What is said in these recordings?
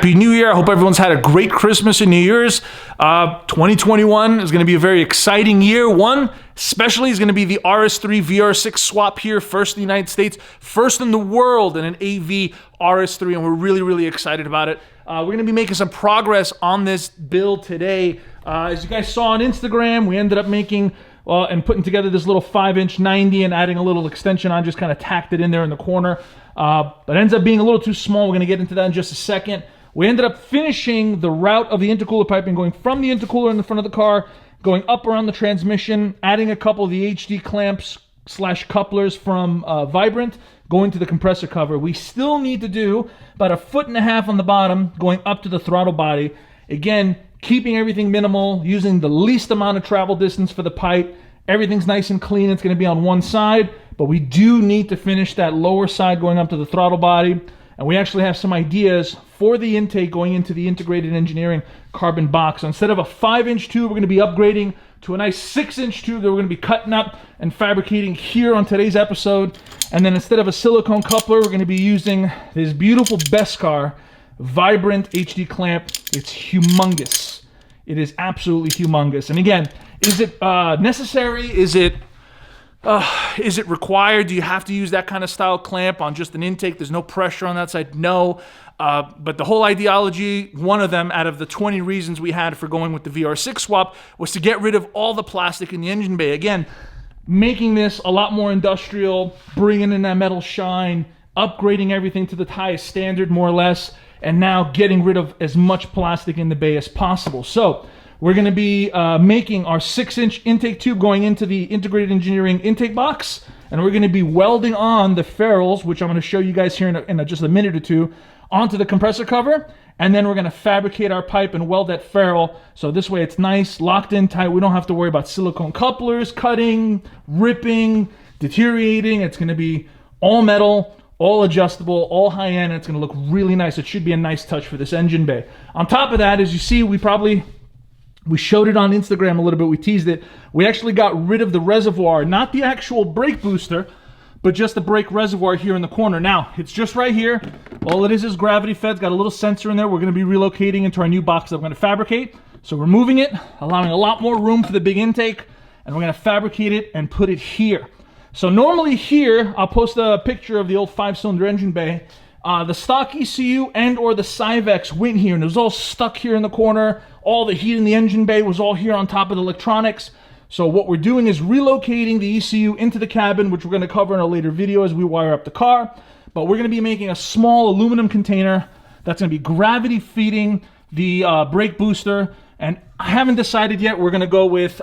Happy New Year. I hope everyone's had a great Christmas and New Year's. 2021 is going to be a very exciting year. One, especially, is going to be the RS3 VR6 swap here. First in the United States, first in the world in an AV RS3, and we're really, really excited about it. We're going to be making some progress on this build today. As you guys saw on Instagram, we ended up making and putting together this little 5-inch 90 and adding a little extension on, just kind of tacked it in there in the corner. But it ends up being a little too small. We're going to get into that in just a second. We ended up finishing the route of the intercooler piping, going from the intercooler in the front of the car, going up around the transmission, adding a couple of the HD clamps / couplers from Vibrant, going to the compressor cover. We still need to do about 1.5 feet on the bottom, going up to the throttle body. Again, keeping everything minimal, using the least amount of travel distance for the pipe. Everything's nice and clean. It's going to be on one side, but we do need to finish that lower side going up to the throttle body. And we actually have some ideas for the intake going into the integrated engineering carbon box. So instead of a 5-inch tube, we're going to be upgrading to a nice 6-inch tube that we're going to be cutting up and fabricating here on today's episode. And then instead of a silicone coupler, we're going to be using this beautiful Beskar Vibrant HD clamp. It's humongous. It is absolutely humongous. And again, is it necessary? Is it required? Do you have to use that kind of style clamp on just an intake? There's no pressure on that side. No. But the whole ideology, one of them out of the 20 reasons we had for going with the VR6 swap, was to get rid of all the plastic in the engine bay. Again, making this a lot more industrial, bringing in that metal shine, upgrading everything to the highest standard, more or less, and now getting rid of as much plastic in the bay as possible. So we're going to be making our 6-inch intake tube going into the integrated engineering intake box, and we're going to be welding on the ferrules, which I'm going to show you guys here in just a minute or two, onto the compressor cover, and then we're going to fabricate our pipe and weld that ferrule, so this way it's nice, locked in tight. We don't have to worry about silicone couplers, cutting, ripping, deteriorating. It's going to be all metal, all adjustable, all high-end. It's going to look really nice. It should be a nice touch for this engine bay. On top of that, as you see, we showed it on Instagram a little bit. We teased it. We actually got rid of the reservoir, not the actual brake booster, but just the brake reservoir here in the corner. Now, it's just right here. All it is gravity fed. It's got a little sensor in there. We're going to be relocating into our new box that we're going to fabricate. So we're moving it, allowing a lot more room for the big intake, and we're going to fabricate it and put it here. So normally here, I'll post a picture of the old 5-cylinder engine bay. The stock ECU and or the Cyvex went here, and it was all stuck here in the corner. All the heat in the engine bay was all here on top of the electronics. So what we're doing is relocating the ECU into the cabin, which we're going to cover in a later video as we wire up the car. But we're going to be making a small aluminum container that's going to be gravity feeding the brake booster. And I haven't decided yet. We're going to go with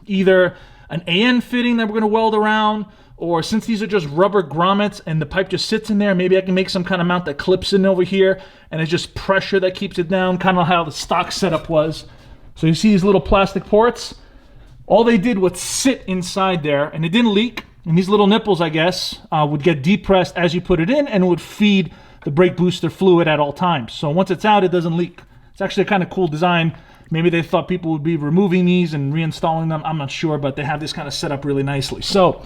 either an AN fitting that we're going to weld around, or since these are just rubber grommets and the pipe just sits in there, maybe I can make some kind of mount that clips in over here and it's just pressure that keeps it down, kind of how the stock setup was. So you see these little plastic ports? All they did was sit inside there, and it didn't leak. And these little nipples, I guess, would get depressed as you put it in, and it would feed the brake booster fluid at all times. So once it's out, it doesn't leak. It's actually a kind of cool design. Maybe they thought people would be removing these and reinstalling them. I'm not sure, but they have this kind of set up really nicely. So,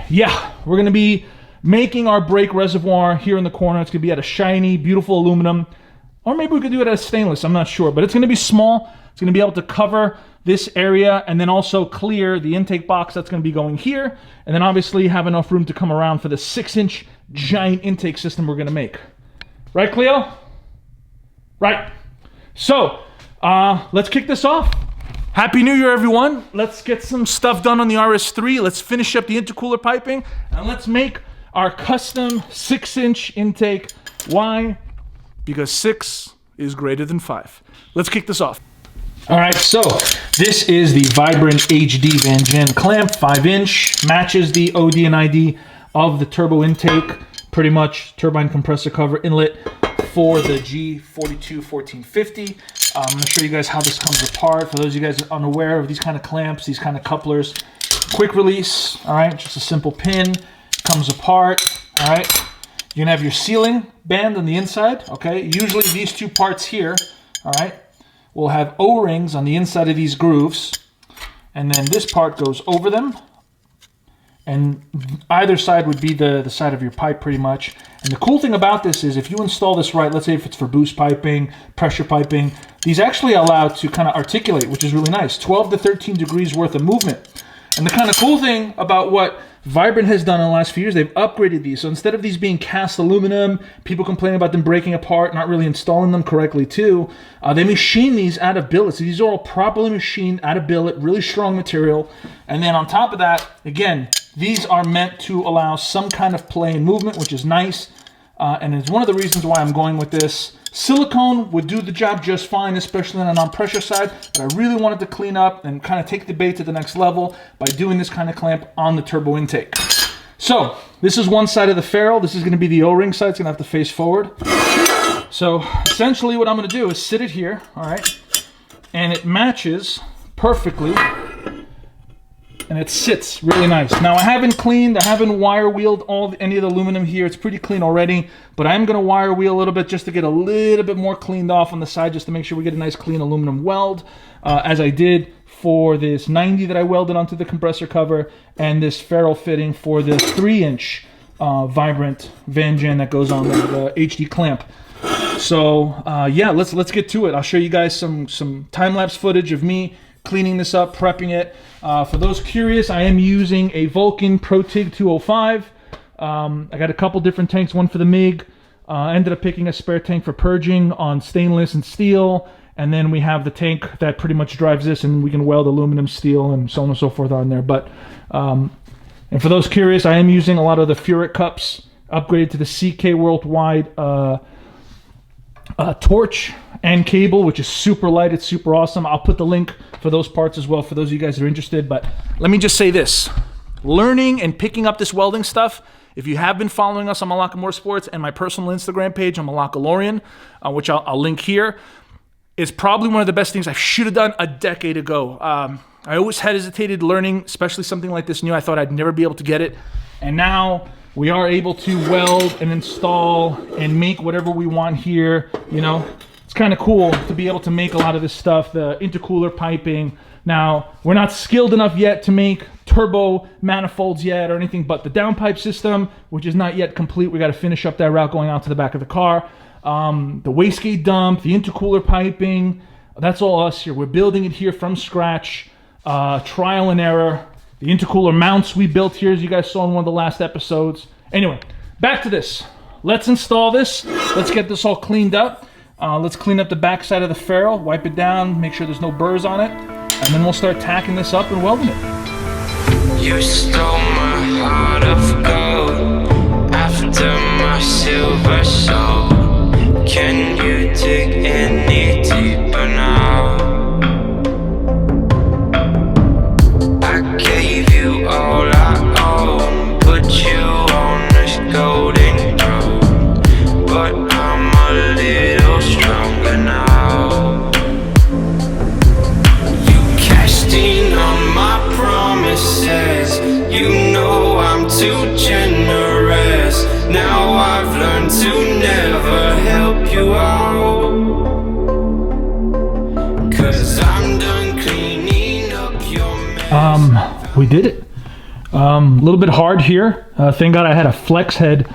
yeah, we're going to be making our brake reservoir here in the corner. It's going to be at a shiny, beautiful aluminum. Or maybe we could do it as stainless. I'm not sure. But it's going to be small. It's going to be able to cover this area and then also clear the intake box that's going to be going here. And then obviously have enough room to come around for the 6-inch giant intake system we're going to make. Right, Cleo? Right. So, let's kick this off. Happy New Year, everyone. Let's get some stuff done on the RS3. Let's finish up the intercooler piping. And let's make our custom 6-inch intake. Why? Because 6 is greater than 5. Let's kick this off. All right, so this is the Vibrant HD Van Jan clamp, 5-inch, matches the OD and ID of the turbo intake, pretty much turbine compressor cover inlet for the G421450. I'm going to show you guys how this comes apart. For those of you guys that are unaware of these kind of clamps, these kind of couplers, quick release, all right, just a simple pin, comes apart, all right. You're going to have your sealing band on the inside, okay. Usually these two parts here, all right, will have O-rings on the inside of these grooves, and then this part goes over them, and either side would be the side of your pipe pretty much. And the cool thing about this is if you install this right, let's say if it's for boost piping, pressure piping, these actually allow to kind of articulate, which is really nice. 12 to 13 degrees worth of movement. And the kind of cool thing about what Vibrant has done in the last few years, they've upgraded these. So instead of these being cast aluminum, people complain about them breaking apart, not really installing them correctly too, they machine these out of billet. So these are all properly machined out of billet, really strong material. And then on top of that, again, these are meant to allow some kind of play and movement, which is nice. And it's one of the reasons why I'm going with this. Silicone would do the job just fine, especially on a non-pressure side, but I really wanted to clean up and kind of take the bait to the next level by doing this kind of clamp on the turbo intake. So this is one side of the ferrule. This is going to be the O-ring side. It's going to have to face forward. So essentially what I'm going to do is sit it here, all right, and it matches perfectly. And it sits really nice. Now I haven't wire wheeled any of the aluminum here. It's pretty clean already, but I'm gonna wire wheel a little bit just to get a little bit more cleaned off on the side, just to make sure we get a nice clean aluminum weld, as I did for this 90 that I welded onto the compressor cover, and this ferrule fitting for this 3-inch Vibrant Van Jan that goes on the HD clamp. So yeah, let's get to it. I'll show you guys some time-lapse footage of me cleaning this up, prepping it. For those curious, I am using a Vulcan ProTig 205. I got a couple different tanks, one for the MIG. I ended up picking a spare tank for purging on stainless and steel. And then we have the tank that pretty much drives this, and we can weld aluminum, steel, and so on and so forth on there. But and for those curious, I am using a lot of the Furic cups, upgraded to the CK Worldwide torch and cable, which is super light. It's super awesome. I'll put the link for those parts as well for those of you guys that are interested. But let me just say this. Learning and picking up this welding stuff, if you have been following us on Malaka Motorsports and my personal Instagram page on Malaka Lorian, which I'll link here, is probably one of the best things I should have done a decade ago. I always hesitated learning, especially something like this new. I thought I'd never be able to get it. And now we are able to weld and install and make whatever we want here, you know. It's kind of cool to be able to make a lot of this stuff, the intercooler piping. Now, we're not skilled enough yet to make turbo manifolds yet or anything, but the downpipe system, which is not yet complete, we got to finish up that route going out to the back of the car. The wastegate dump, the intercooler piping, that's all us here. We're building it here from scratch, trial and error. The intercooler mounts we built here, as you guys saw in one of the last episodes. Anyway, back to this. Let's install this. Let's get this all cleaned up. Let's clean up the back side of the ferrule, wipe it down, make sure there's no burrs on it, and then we'll start tacking this up and welding it. You stole my heart of gold after my silver soul. Can you dig any deeper now? I gave you all I own, put you on this golden throne, but I'm a little stronger now. You cashed in on my promises, you know I'm too generous. Now I've learned to never help you out, 'cause I'm done cleaning up your mess. We did it. A little bit hard here. Thank God I had a flex head.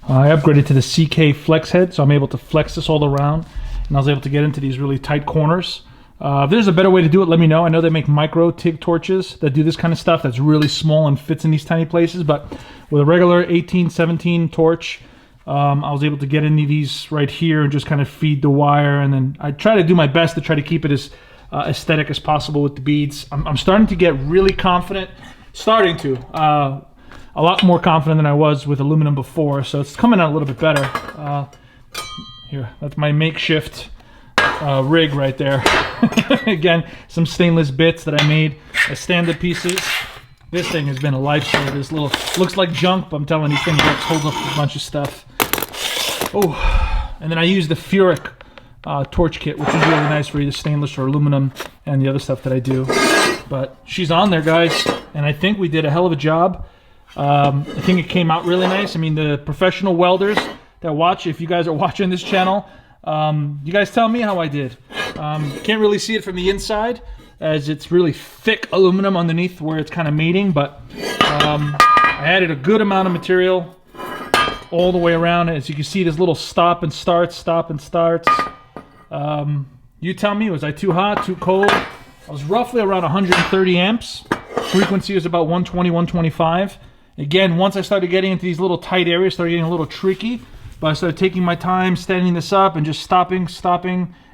I upgraded to the CK flex head, so I'm able to flex this all around, and I was able to get into these really tight corners. If there's a better way to do it, let me know. I know they make micro TIG torches that do this kind of stuff that's really small and fits in these tiny places, but with a regular 18-17 torch, I was able to get into these right here and just kind of feed the wire, and then I try to do my best to try to keep it as aesthetic as possible with the beads. I'm starting to get really confident, a lot more confident than I was with aluminum before, so it's coming out a little bit better. Here, that's my makeshift rig right there. Again, some stainless bits that I made as stand-up pieces. This thing has been a lifesaver. This little, looks like junk, but I'm telling you, these things holds up a bunch of stuff. Oh, and then I use the Furic torch kit, which is really nice for either stainless or aluminum and the other stuff that I do. But she's on there, guys, and I think we did a hell of a job. I think it came out really nice. I mean, the professional welders that watch, if you guys are watching this channel, you guys tell me how I did. Can't really see it from the inside, as it's really thick aluminum underneath where it's kind of mating, but I I added a good amount of material all the way around. As you can see, this little stop and starts, stop and starts. You tell me, was I too hot, too cold? I was roughly around 130 amps. Frequency is about 120, 125. Again, once I started getting into these little tight areas, started getting a little tricky. But I started taking my time, standing this up, and just stopping,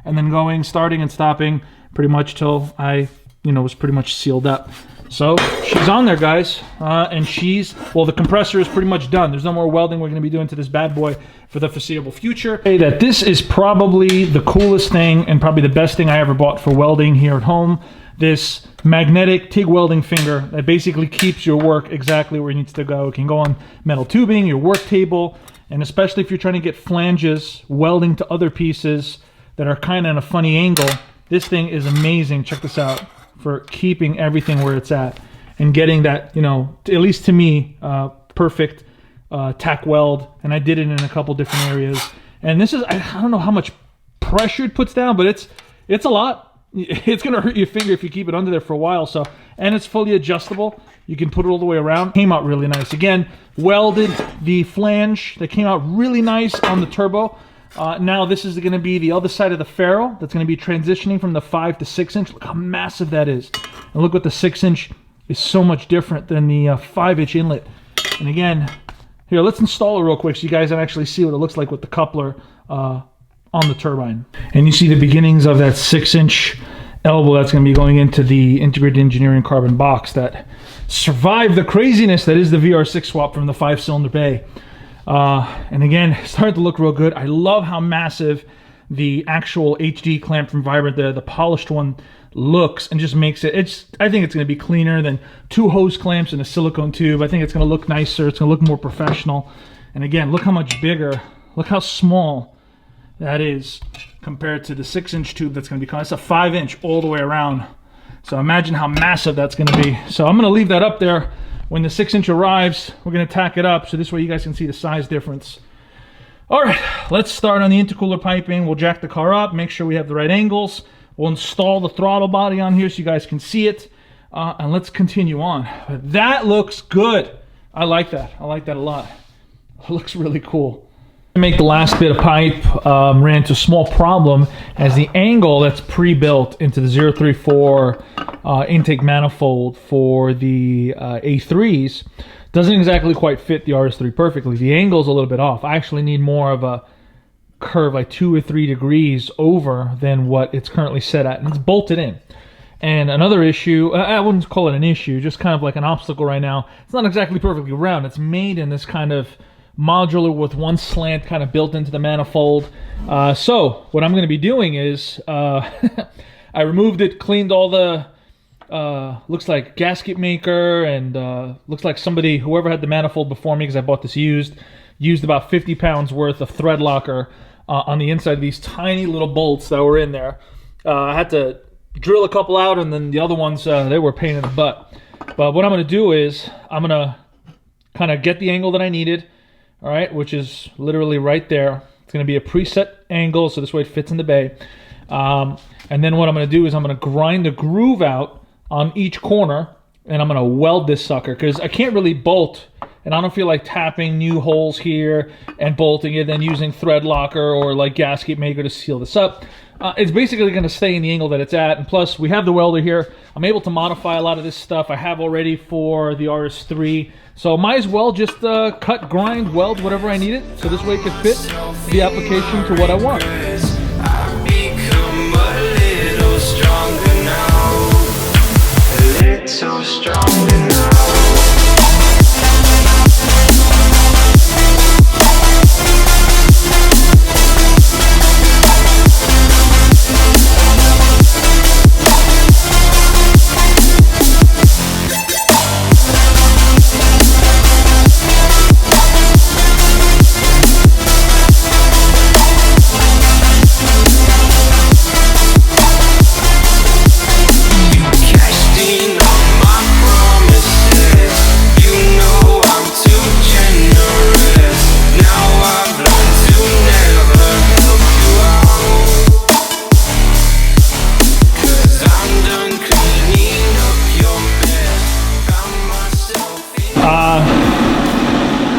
and then going, starting and stopping, pretty much till I, was pretty much sealed up. So she's on there, guys, and the compressor is pretty much done. There's no more welding we're going to be doing to this bad boy for the foreseeable future. Hey, that this is probably the coolest thing and probably the best thing I ever bought for welding here at home. This magnetic TIG welding finger that basically keeps your work exactly where it needs to go. It can go on metal tubing, your work table, and especially if you're trying to get flanges welding to other pieces that are kind of in a funny angle, this thing is amazing. Check this out, for keeping everything where it's at and getting that, at least to me, perfect tack weld. And I did it in a couple different areas. And this is, I don't know how much pressure it puts down, but it's a lot. It's gonna hurt your finger if you keep it under there for a while. So, and it's fully adjustable. You can put it all the way around. Came out really nice. Again, welded the flange. That came out really nice on the turbo. Now this is going to be the other side of the ferrule that's going to be transitioning from the 5 to 6 inch. Look how massive that is. And look what the 6 inch is so much different than the 5 inch inlet. And again, here, let's install it real quick so you guys can actually see what it looks like with the coupler on the turbine. And you see the beginnings of that 6 inch elbow that's going to be going into the integrated engineering carbon box that survived the craziness that is the VR6 swap from the 5-cylinder bay. And again, it's starting to look real good. I love how massive the actual HD clamp from Vibrant, the polished one, looks, and just makes it, I think it's going to be cleaner than 2 hose clamps and a silicone tube. I think it's going to look nicer. It's going to look more professional. And again, look how much bigger, look how small that is compared to the 6 inch tube that's going to be coming. It's a 5 inch all the way around. So imagine how massive that's going to be. So I'm going to leave that up there. When the 6 inch arrives, we're going to tack it up so this way you guys can see the size difference. All right, let's start on the intercooler piping. We'll jack the car up, make sure we have the right angles. We'll install the throttle body on here so you guys can see it. And let's continue on. That looks good. I like that. I like that a lot. It looks really cool. To make the last bit of pipe, ran into a small problem as the angle that's pre-built into the 034 intake manifold for the A3s doesn't exactly quite fit the RS3 perfectly. The angle's a little bit off. I actually need more of a curve, like 2 or 3 degrees over than what it's currently set at, and it's bolted in. And another issue, I wouldn't call it an issue, just kind of like an obstacle right now. It's not exactly perfectly round. It's made in this kind of modular with one slant kind of built into the manifold. So what I'm going to be doing is I removed it, cleaned all the looks like gasket maker, and looks like somebody, whoever had the manifold before me, because I bought this used about 50 pounds worth of thread locker on the inside of these tiny little bolts that were in there. I had to drill a couple out, and then the other ones, they were a pain in the butt. But what I'm going to do is I'm going to kind of get the angle that I needed, all right, which is literally right there. It's going to be a preset angle, so this way it fits in the bay. And then what I'm going to do is I'm going to grind the groove out on each corner, and I'm going to weld this sucker, because I can't really bolt, and I don't feel like tapping new holes here and bolting it, then using thread locker or like gasket maker to seal this up. It's basically going to stay in the angle that it's at, and plus we have the welder here. I'm able to modify a lot of this stuff I have already for the RS3, so might as well just cut, grind, weld whatever I need it, so this way it can fit the application to what I want. I've become a little stronger now, a little stronger now. Casting all my promises.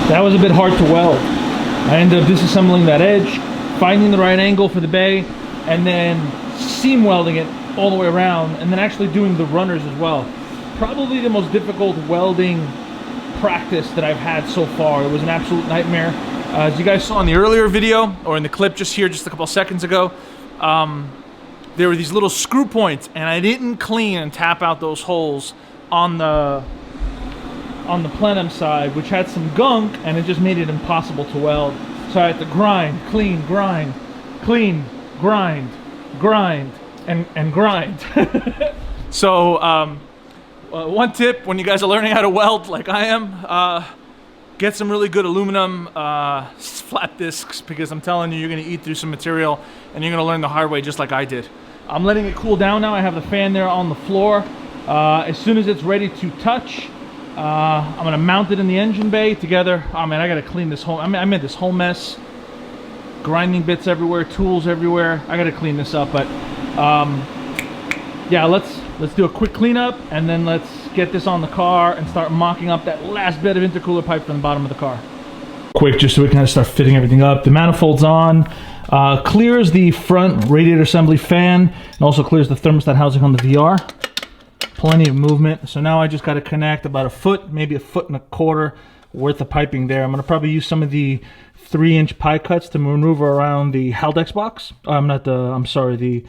That was a bit hard to weld. I ended up disassembling that edge, finding the right angle for the bay, and then seam welding it all the way around, and then actually doing the runners as well. Probably the most difficult welding practice that I've had so far. It was an absolute nightmare. As you guys saw in the earlier video, or in the clip just here, just a couple seconds ago, there were these little screw points, and I didn't clean and tap out those holes on the plenum side, which had some gunk, and it just made it impossible to weld. So I had to grind, clean, grind, clean, grind, grind, and grind. So one tip when you guys are learning how to weld like I am, get some really good aluminum flat discs, because I'm telling you, you're going to eat through some material and you're going to learn the hard way just like I did. I'm letting it cool down now. I have the fan there on the floor. As soon as it's ready to touch, I'm going to mount it in the engine bay together. Oh man, I got to clean this whole, I made this whole mess. Grinding bits everywhere, tools everywhere. I got to clean this up, but yeah, let's do a quick cleanup, and then let's get this on the car and start mocking up that last bit of intercooler pipe from the bottom of the car. Quick, just so we can kind of start fitting everything up. The manifold's on. Clears the front radiator assembly fan, and also clears the thermostat housing on the VR. Plenty of movement. So now I just got to connect about a foot, maybe a foot and a quarter worth of piping there. I'm going to probably use some of the 3-inch pie cuts to maneuver around the Haldex box. I'm sorry, the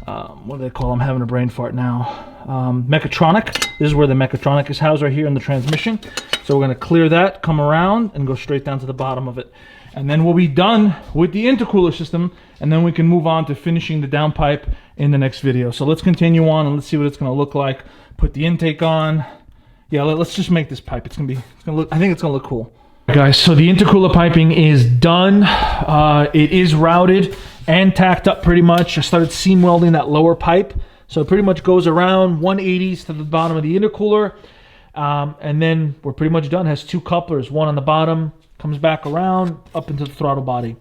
what do they call them? I'm having a brain fart now. Mechatronic. This is where the mechatronic is housed, right here in the transmission. So we're going to clear that, come around, and go straight down to the bottom of it. And then we'll be done with the intercooler system, and then we can move on to finishing the downpipe in the next video. So let's continue on and let's see what it's going to look like. Put the intake on. Yeah, let's just make this pipe. I think it's going to look cool. Guys, so the intercooler piping is done. It is routed and tacked up pretty much. I started seam welding that lower pipe. So it pretty much goes around 180s to the bottom of the intercooler. And then we're pretty much done. It has 2 couplers, one on the bottom, comes back around up into the throttle body.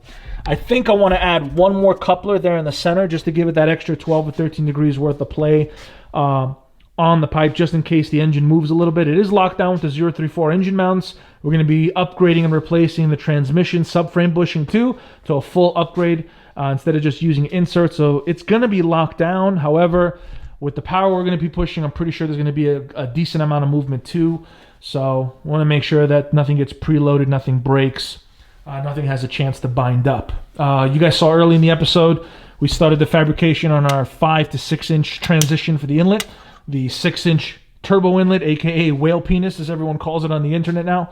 I think I want to add one more coupler there in the center just to give it that extra 12 or 13 degrees worth of play on the pipe, just in case the engine moves a little bit. It is locked down with the 034 engine mounts. We're going to be upgrading and replacing the transmission subframe bushing too, to a full upgrade instead of just using inserts. So it's going to be locked down. However, with the power we're going to be pushing, I'm pretty sure there's going to be a decent amount of movement too. So I want to make sure that nothing gets preloaded, nothing breaks, nothing has a chance to bind up. You guys saw early in the episode, we started the fabrication on our 5 to 6 inch transition for the inlet, the 6-inch turbo inlet, aka whale penis, as everyone calls it on the internet now.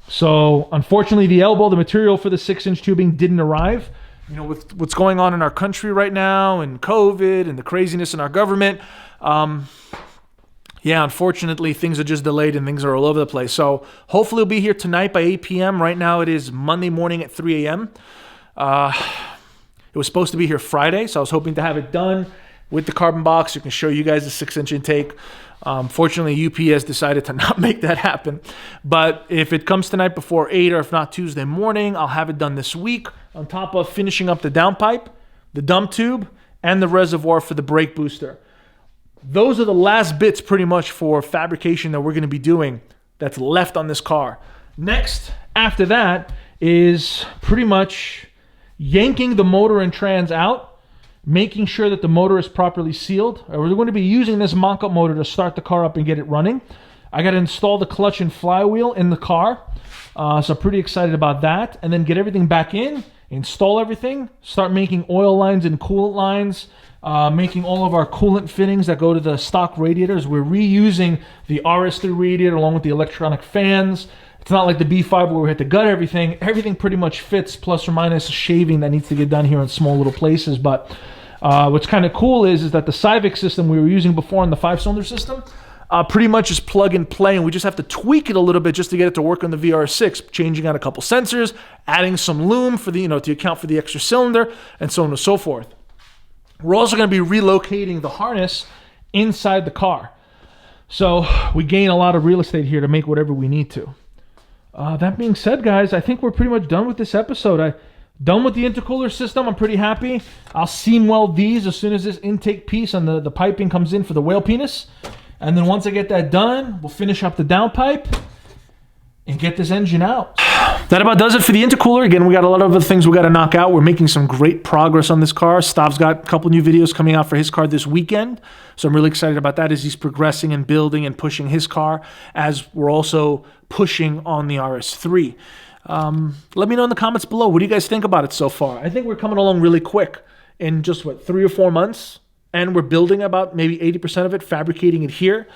So unfortunately, the elbow, the material for the 6-inch tubing didn't arrive. You know, with what's going on in our country right now, and COVID, and the craziness in our government, yeah, unfortunately, things are just delayed and things are all over the place. So hopefully it'll be here tonight by 8 p.m. Right now it is Monday morning at 3 a.m. It was supposed to be here Friday, so I was hoping to have it done with the carbon box. You can show you guys the 6-inch intake. Fortunately, UPS decided to not make that happen. But if it comes tonight before 8, or if not Tuesday morning, I'll have it done this week, on top of finishing up the downpipe, the dump tube, and the reservoir for the brake booster. Those are the last bits pretty much for fabrication that we're going to be doing that's left on this car. Next, after that, is pretty much yanking the motor and trans out, making sure that the motor is properly sealed. We're going to be using this mock-up motor to start the car up and get it running. I got to install the clutch and flywheel in the car, so pretty excited about that. And then get everything back in, install everything, start making oil lines and coolant lines, making all of our coolant fittings that go to the stock radiators. We're reusing the RS3 radiator along with the electronic fans. It's not like the B5 where we had to gut everything. Everything pretty much fits, plus or minus shaving that needs to get done here in small little places. But what's kind of cool is that the Civic system we were using before in the 5-cylinder system pretty much is plug and play, and we just have to tweak it a little bit just to get it to work on the VR6, changing out a couple sensors, adding some loom for the, to account for the extra cylinder, and so on and so forth. We're also going to be relocating the harness inside the car. So we gain a lot of real estate here to make whatever we need to. That being said, guys, I think we're pretty much done with this episode. Done with the intercooler system. I'm pretty happy. I'll seam weld these as soon as this intake piece and the piping comes in for the whale penis. And then once I get that done, we'll finish up the downpipe. and get this engine out. That about does it for the intercooler. Again, we got a lot of other things we got to knock out. We're making some great progress on this car. Stav's got a couple new videos coming out for his car this weekend. So I'm really excited about that as he's progressing and building and pushing his car, as we're also pushing on the RS3. Let me know in the comments below. What do you guys think about it so far? I think we're coming along really quick in just, 3 or 4 months? And we're building about maybe 80% of it, fabricating it here.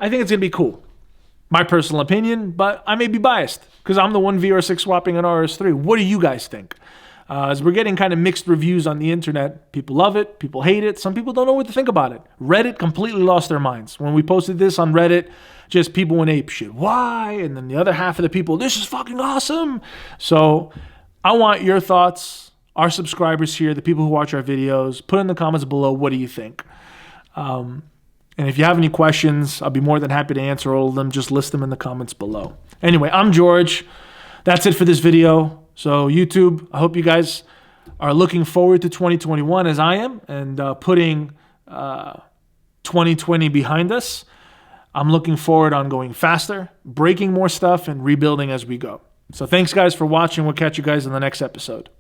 I think it's going to be cool. My personal opinion, but I may be biased because I'm the one VR6 swapping an RS3. What do you guys think? As we're getting kind of mixed reviews on the internet. People love it, people hate it, some people don't know what to think about it. Reddit completely lost their minds. When we posted this on Reddit, just people went ape shit. Why? And then the other half of the people, this is fucking awesome. So I want your thoughts, our subscribers here, the people who watch our videos. Put in the comments below, what do you think? And if you have any questions, I'll be more than happy to answer all of them. Just list them in the comments below. Anyway, I'm George. That's it for this video. So YouTube, I hope you guys are looking forward to 2021 as I am, and putting 2020 behind us. I'm looking forward on going faster, breaking more stuff, and rebuilding as we go. So thanks guys for watching. We'll catch you guys in the next episode.